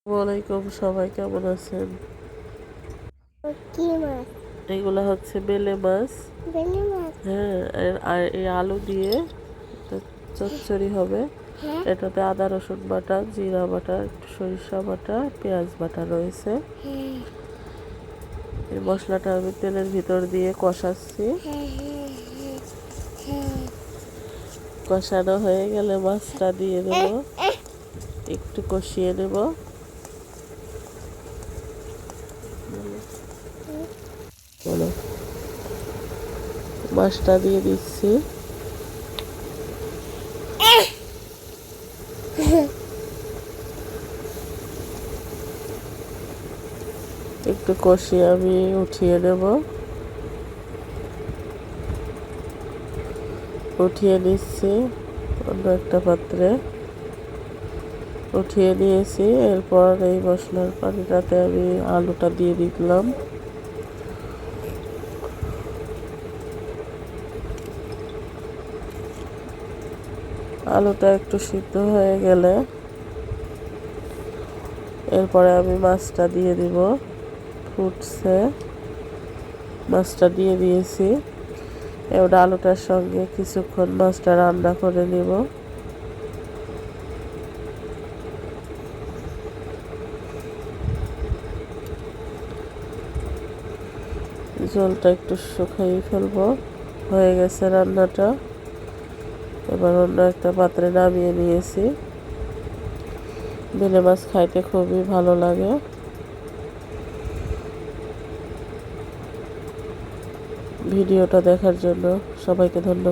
ওয়ালাইকুম, সবাই কেমন আছেন? কি মাছ? এগুলা হচ্ছে বেলে মাছ। বেলে মাছ? হ্যাঁ, আর এই আলু দিয়ে একটা চচ্চড়ি হবে। হ্যাঁ এটাতে আদা রসুন বাটা, জিরা বাটা, একটু সরিষা বাটা, পেঁয়াজ বাটা রয়েছে। হ্যাঁ এই মশলাটা আমি তেলের ভিতর দিয়ে কষাচ্ছি। হ্যাঁ হ্যাঁ হ্যাঁ হ্যাঁ কষানো হয়ে গেলে মাছটা দিয়ে দেব, একটু কষিয়ে নেব। বলো, মাছটা দিয়ে দিচ্ছি। একটু কষিয়ে আমি উঠিয়ে নেব। উঠিয়ে নিচ্ছি অন্য একটা পাত্রে। উঠিয়ে নিয়েছি। এরপর এই মশলার পানিটাতে আমি আলুটা দিয়ে দিলাম। আলুটা একটু সিদ্ধ হয়ে গেলে এরপরে আমি মাছটা দিয়ে দিব। ফুটছে, মাছটা দিয়ে দিয়েছি। এবার আলুটার সঙ্গে কিছুক্ষণ মাছটা রান্না করে নিব। ঝোলটা একটু শুকিয়ে ফেলবো। হয়ে গেছে রান্নাটা। এবার অন্য একটা পাত্রে নামিয়ে নিয়েছি। বেলে মাছ খাইতে খুবই ভালো লাগে। ভিডিওটা দেখার জন্য সবাইকে ধন্যবাদ।